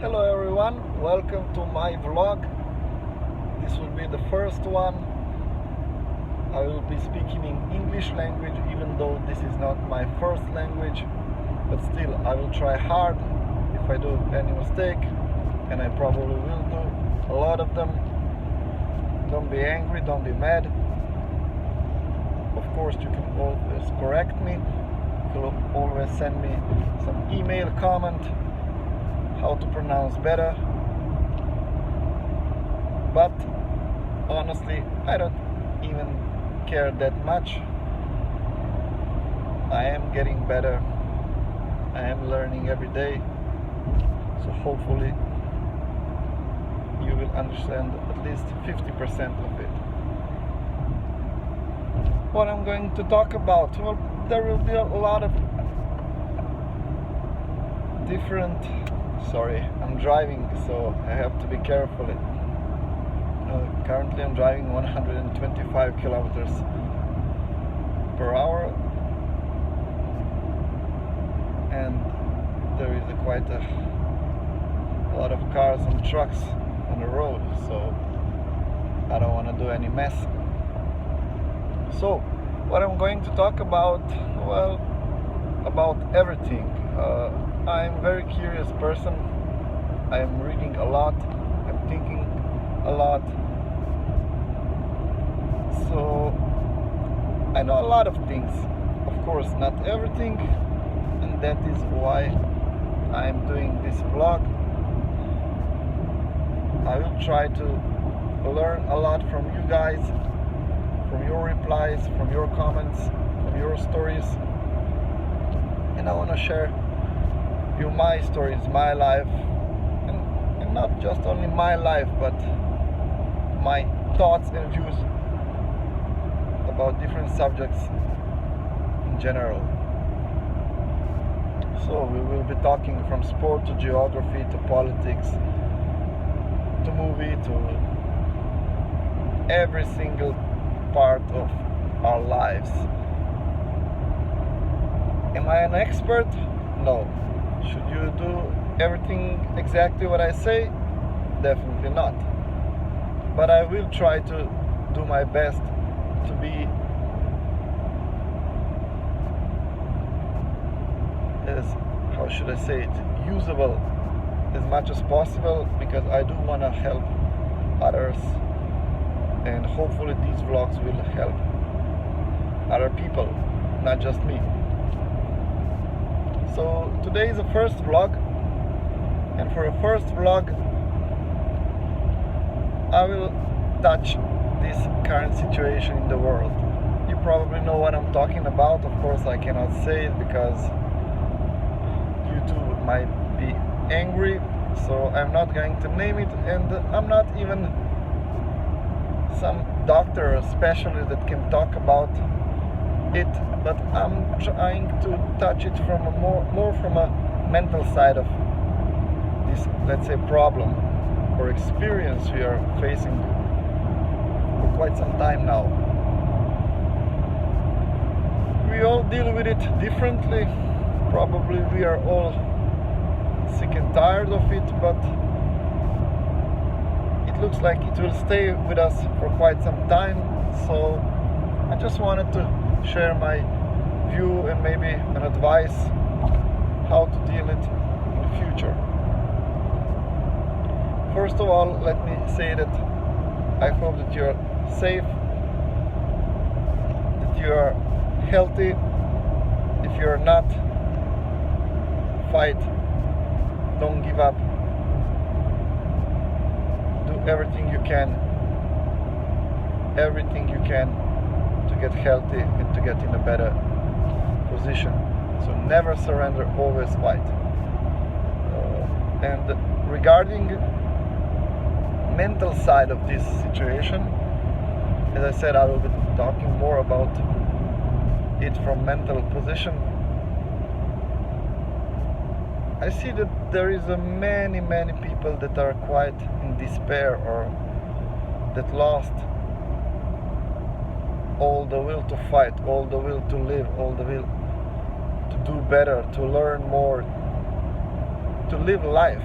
Hello everyone, welcome to my vlog. This will be the first one. I will be speaking in English language, even though this is not my first language, but still I will try hard. If I do any mistake, and I probably will do a lot of them, don't be angry, don't be mad. Of course you can always correct me. You can always send me some email comment how to pronounce better, but honestly I don't even care that much. I am getting better, I am learning every day, so hopefully you will understand at least 50% of it. What I'm going to talk about, well, there will be a lot of different. Sorry, I'm driving, so I have to be careful. Currently I'm driving 125 kilometers per hour, and there is quite a lot of cars and trucks on the road, so I don't want to do any mess. So what I'm going to talk about, well, about everything. I'm a very curious person. I am reading a lot, I'm thinking a lot, so I know a lot of things. Of course not everything, and that is why I'm doing this vlog. I will try to learn a lot from you guys, from your replies, from your comments, from your stories, and I want to share you my stories, my life, and not just only my life, but my thoughts and views about different subjects in general. So we will be talking from sport to geography to politics to movie to every single part of our lives. Am I an expert? No. Should you do everything exactly what I say? Definitely not. But I will try to do my best to be as, how should I say it, usable as much as possible, because I do want to help others, and hopefully these vlogs will help other people, not just me. So today is the first vlog, and for a first vlog I will touch this current situation in the world. You probably know what I'm talking about. Of course I cannot say it because YouTube might be angry, so I'm not going to name it, and I'm not even some doctor or specialist that can talk about it, but I'm trying to touch it from a more from a mental side of this, let's say, problem or experience we are facing for quite some time now. We all deal with it differently. Probably we are all sick and tired of it, but it looks like it will stay with us for quite some time. So I just wanted to share my view and maybe an advice how to deal it in the future. First of all, let me say that I hope that you're safe, that you are healthy. If you're not, fight, don't give up, do everything you can to get healthy and to get in a better position. So never surrender, always fight. And regarding mental side of this situation, as I said, I will be talking more about it from mental position. I see that there is many people that are quite in despair, or that lost all the will to fight, all the will to live, all the will to do better, to learn more, to live life.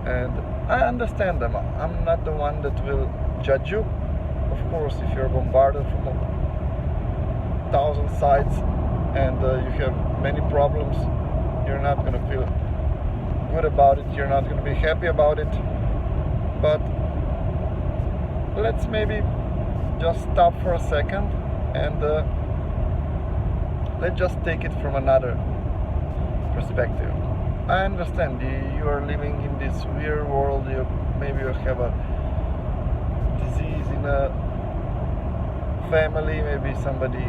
and I understand them. I'm not the one that will judge you. Of course, if you're bombarded from 1,000 sides and you have many problems, you're not going to feel good about it, you're not going to be happy about it. But let's maybe just stop for a second and let's just take it from another perspective. I understand you are living in this weird world. Maybe you have a disease in a family, maybe somebody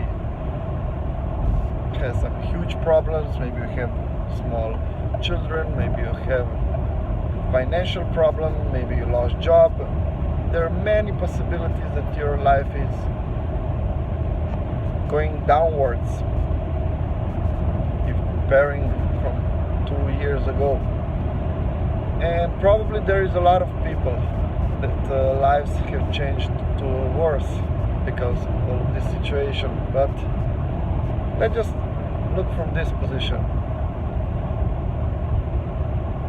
has some huge problems, maybe you have small children, maybe you have financial problem, maybe you lost job. There are many possibilities that your life is going downwards if comparing from 2 years ago. And probably there is a lot of people that lives have changed to worse because of this situation. But let's just look from this position.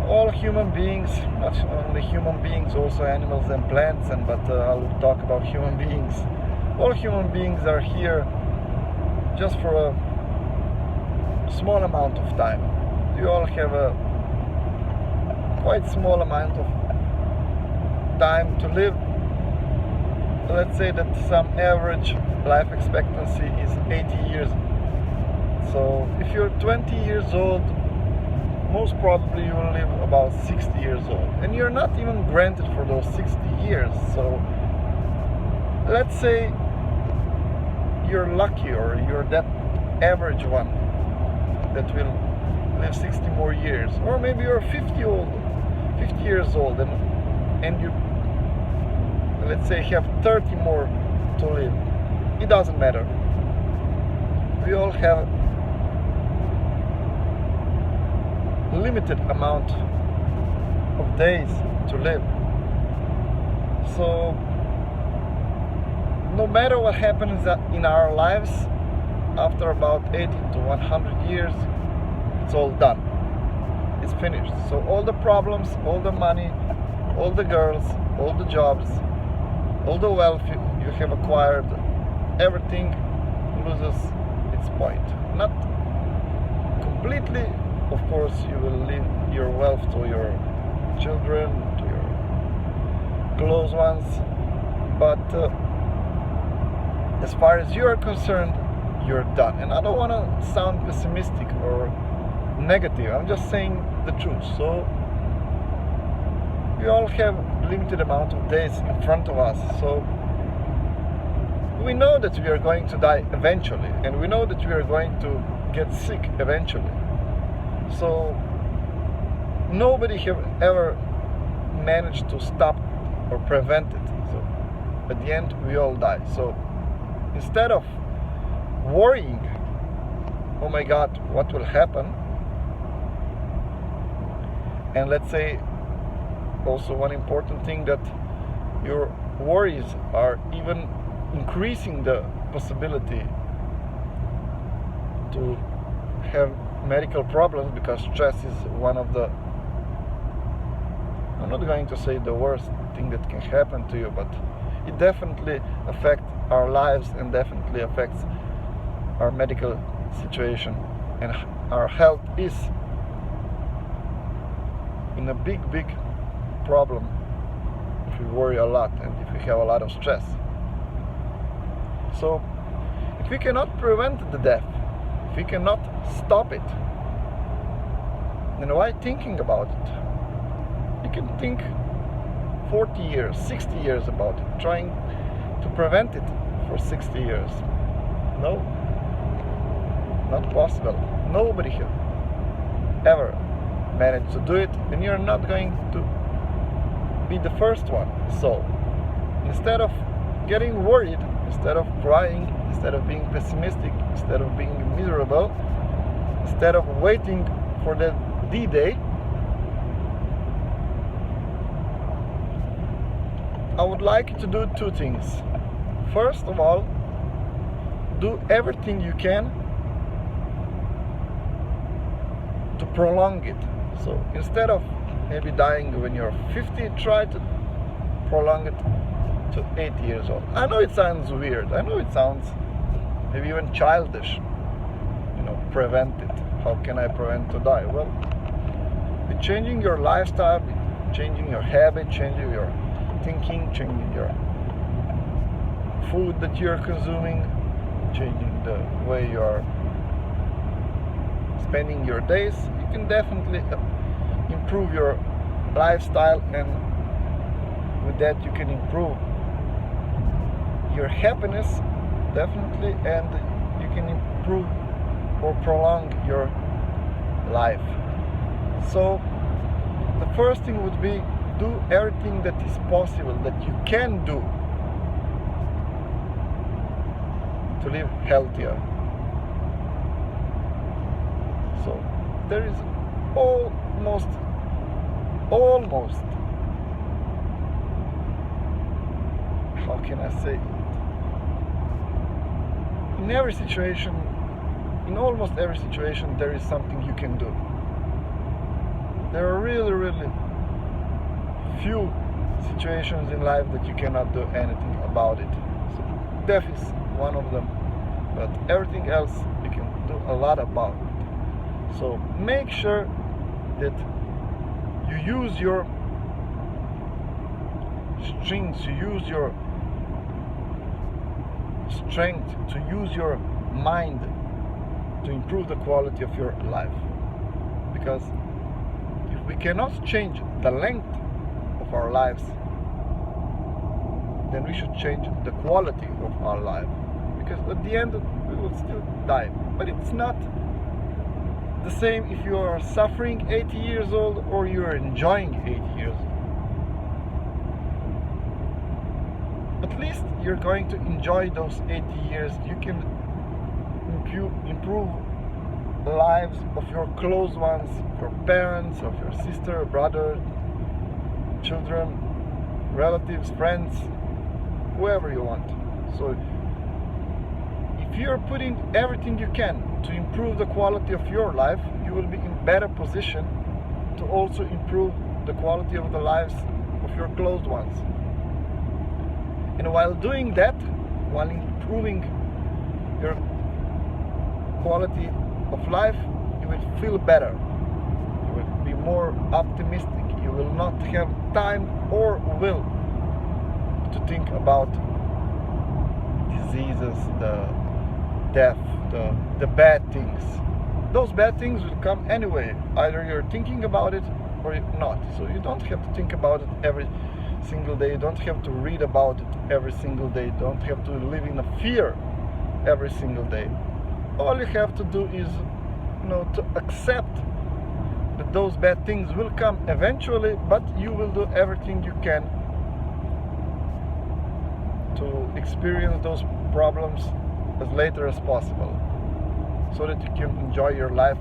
All human beings, not only human beings, also animals and plants, but I'll talk about human beings. All human beings are here just for a small amount of time. You all have a quite small amount of time to live. Let's say that some average life expectancy is 80 years. So if you're 20 years old, most probably you will live about 60 years old. And you're not even granted for those 60 years. So let's say you're lucky or you're that average one that will live 60 more years. Or maybe you're 50 years old and you, let's say, have 30 more to live. It doesn't matter. We all have limited amount of days to live. So no matter what happens in our lives, after about 80 to 100 years, it's all done. It's finished. So all the problems, all the money, all the girls, all the jobs, all the wealth you have acquired, everything loses its point. Not completely. Of course, you will leave your wealth to your children, to your close ones, but as far as you are concerned, you're done. And I don't want to sound pessimistic or negative, I'm just saying the truth. So we all have limited amount of days in front of us, so we know that we are going to die eventually, and we know that we are going to get sick eventually. So nobody have ever managed to stop or prevent it. So at the end we all die. So instead of worrying, oh my God, what will happen? And let's say also one important thing, that your worries are even increasing the possibility to have medical problems, because stress is one of the, I'm not going to say the worst thing that can happen to you, but it definitely affects our lives and definitely affects our medical situation, and our health is in a big problem if we worry a lot and if we have a lot of stress. So if we cannot prevent the death, if we cannot stop it, then why thinking about it? You can think 40 years, 60 years about it, trying to prevent it for 60 years. No, not possible. Nobody has ever managed to do it, and you're not going to be the first one. So instead of getting worried, instead of crying, instead of being pessimistic, instead of being miserable, instead of waiting for the D-Day, I would like you to do two things. First of all, do everything you can to prolong it. So instead of maybe dying when you're 50, try to prolong it to 80 years old. I know it sounds weird. I know it sounds maybe even childish. Prevent it. How can I prevent to die? Well, with changing your lifestyle, changing your habit, changing your thinking, changing your food that you're consuming, changing the way you're spending your days, you can definitely improve your lifestyle, and with that you can improve your happiness definitely, and you can improve or prolong your life. So the first thing would be, do everything that is possible, that you can do to live healthier. So there is almost how can I say it? In almost every situation there is something you can do. There are really few situations in life that you cannot do anything about it. So death is one of them, but everything else you can do a lot about it. So make sure that you use your strength, you use your strength, to use your mind to improve the quality of your life. Because if we cannot change the length of our lives, then we should change the quality of our life. Because at the end we will still die. But it's not the same if you are suffering 80 years old or you are enjoying 80 years old. At least you're going to enjoy those 80 years. You can improve the lives of your close ones, your parents, of your sister, brother, children, relatives, friends, whoever you want. So if you're putting everything you can to improve the quality of your life, you will be in better position to also improve the quality of the lives of your close ones. And while doing that, while improving your quality of life, you will feel better. You will be more optimistic. You will not have time or will to think about diseases, the death, the bad things. Those bad things will come anyway. Either you're thinking about it or you're not. So you don't have to think about it every single day. You don't have to read about it every single day. You don't have to live in a fear every single day. All you have to do is, to accept that those bad things will come eventually, but you will do everything you can to experience those problems as later as possible, so that you can enjoy your life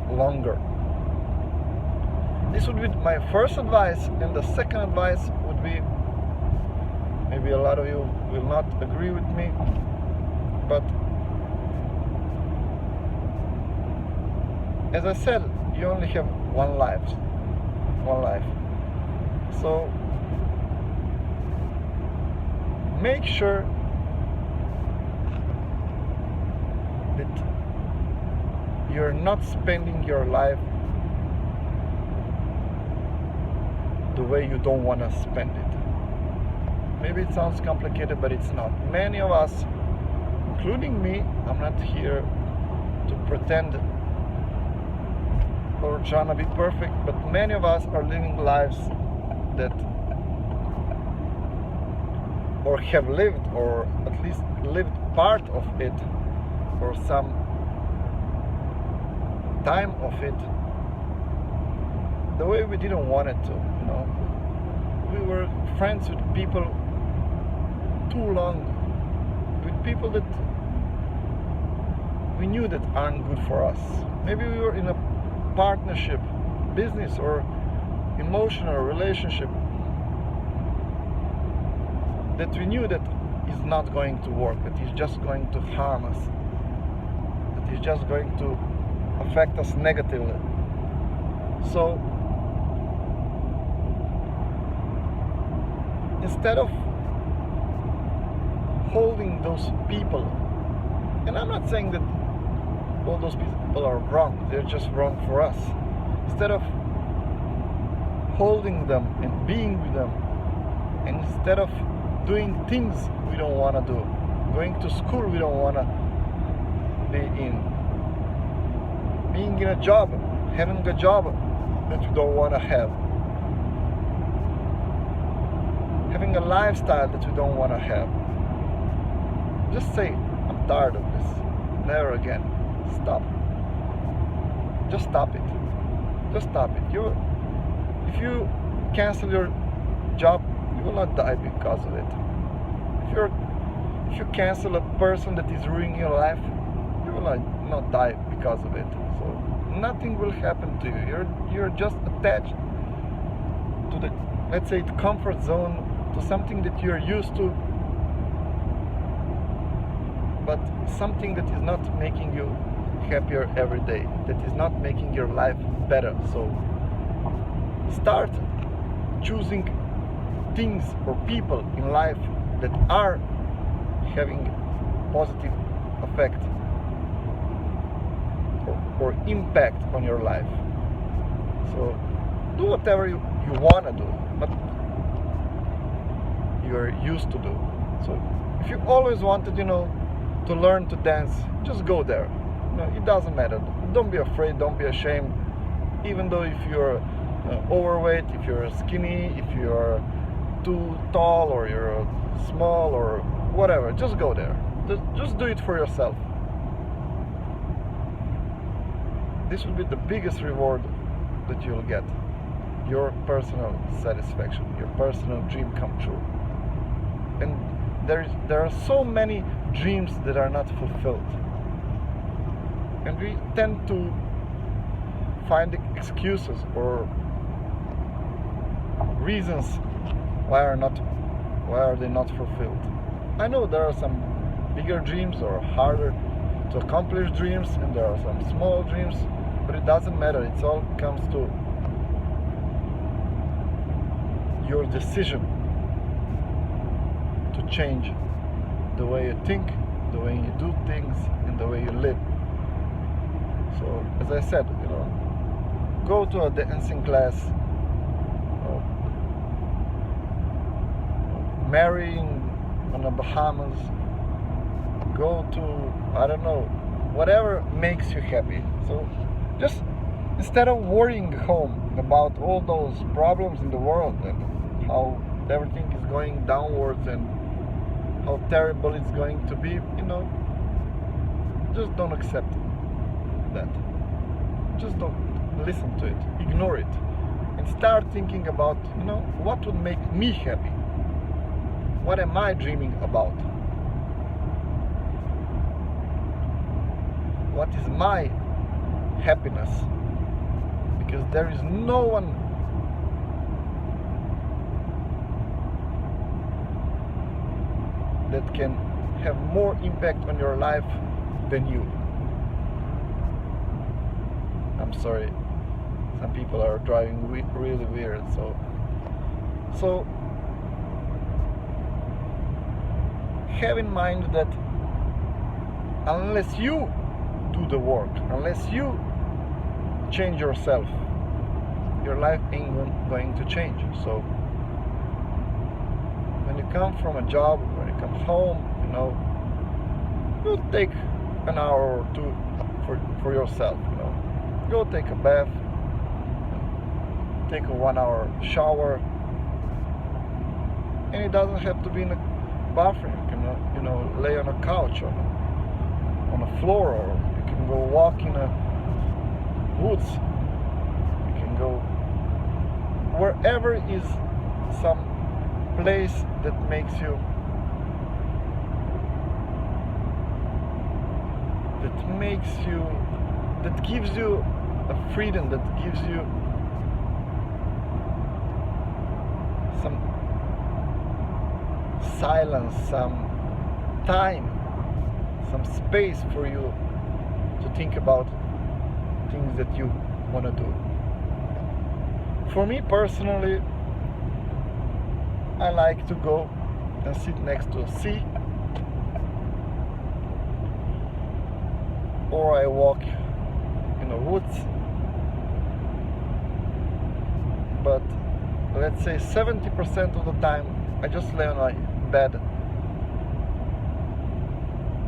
longer. This would be my first advice, and the second advice would be, maybe a lot of you will not agree with me, but as I said, you only have one life. So make sure that you're not spending your life the way you don't want to spend it. Maybe it sounds complicated, but it's not. Many of us, including me, I'm not here to pretend or trying to be perfect, but many of us are living lives that, or have lived, or at least lived part of it, or some time of it, the way we didn't want it to. We were friends with people too long, with people that we knew that aren't good for us. Maybe we were in a partnership, business, or emotional relationship that we knew that is not going to work, that is just going to harm us, that is just going to affect us negatively. So instead of holding those people, and I'm not saying that all those people are wrong, they're just wrong for us. Instead of holding them and being with them, and instead of doing things we don't want to do, going to school we don't want to be in, being in a job, having a job that we don't want to have, having a lifestyle that we don't want to have, just say, I'm tired of this, never again. Stop. Just stop it. Just stop it. If you cancel your job, you will not die because of it. If you cancel a person that is ruining your life, you will not die because of it. So nothing will happen to you. You're just attached to the, let's say, the comfort zone, to something that you're used to, but something that is not making you happier every day, that is not making your life better. So start choosing things or people in life that are having positive effect or impact on your life. So do whatever you want to do, but you're used to do. So if you always wanted, to learn to dance, just go there. It doesn't matter. Don't be afraid, don't be ashamed. Even though if you're overweight, if you're skinny, if you're too tall or you're small or whatever, just go there. Just do it for yourself. This will be the biggest reward that you'll get. Your personal satisfaction, your personal dream come true. And there are so many dreams that are not fulfilled. And we tend to find excuses or reasons why are they not fulfilled. I know there are some bigger dreams or harder to accomplish dreams, and there are some small dreams, but it doesn't matter. It all comes to your decision to change the way you think, the way you do things, and the way you live. So, as I said, go to a dancing class, marrying on the Bahamas, go to, I don't know, whatever makes you happy. So, just instead of worrying home about all those problems in the world and how everything is going downwards and how terrible it's going to be, just don't accept that. Just don't listen to it, ignore it, and start thinking about, what would make me happy? What am I dreaming about? What is my happiness? Because there is no one that can have more impact on your life than you. I'm sorry, some people are driving really weird, so have in mind that unless you do the work, unless you change yourself, your life ain't going to change. So when you come from a job, when you come home, you take an hour or two for yourself. Go take a bath, take a 1 hour shower, and it doesn't have to be in a bathroom. You can lay on a couch on a floor, or you can go walk in the woods. You can go wherever is some place that makes you, that gives you a freedom, that gives you some silence, some time, some space for you to think about things that you want to do. For me personally, I like to go and sit next to a sea, or I walk in the woods. But let's say 70% of the time I just lay on my bed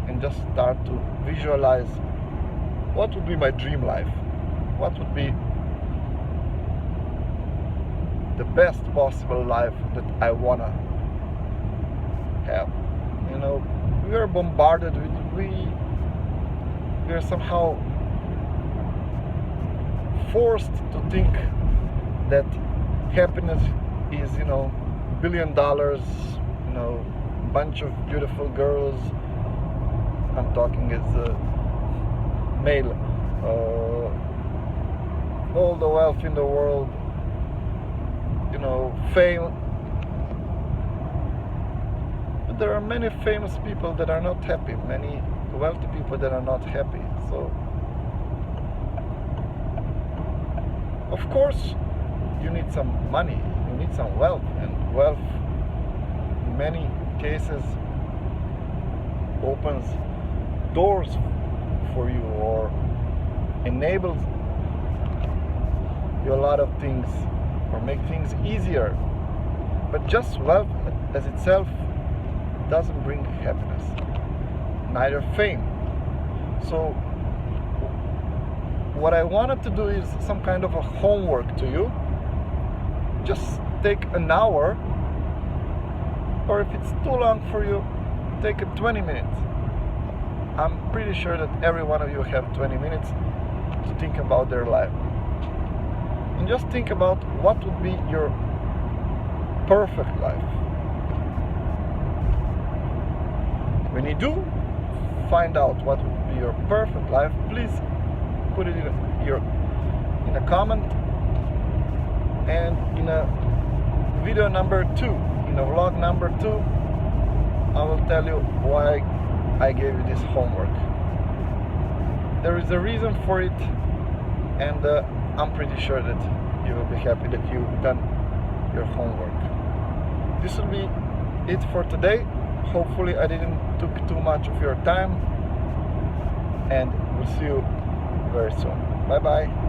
and just start to visualize what would be my dream life, what would be the best possible life that I wanna have. You know, we are bombarded with we are somehow forced to think that happiness is, you know, $1 billion, you know, bunch of beautiful girls. I'm talking as a male, all the wealth in the world, you know, fame. But there are many famous people that are not happy, many wealthy people that are not happy. So of course you need some money, you need some wealth, and wealth in many cases opens doors for you or enables you a lot of things or make things easier. But just wealth as itself doesn't bring happiness, neither fame. So what I wanted to do is some kind of a homework to you. Just take an hour, or if it's too long for you, take 20 minutes. I'm pretty sure that every one of you have 20 minutes to think about their life. And just think about what would be your perfect life. When you do find out what would be your perfect life, please put it in a comment, and in a video number 2, in a vlog number 2, I will tell you why I gave you this homework. There is a reason for it, and I'm pretty sure that you will be happy that you've done your homework. This will be it for today. Hopefully I didn't took too much of your time, and we'll see you very soon. Bye bye.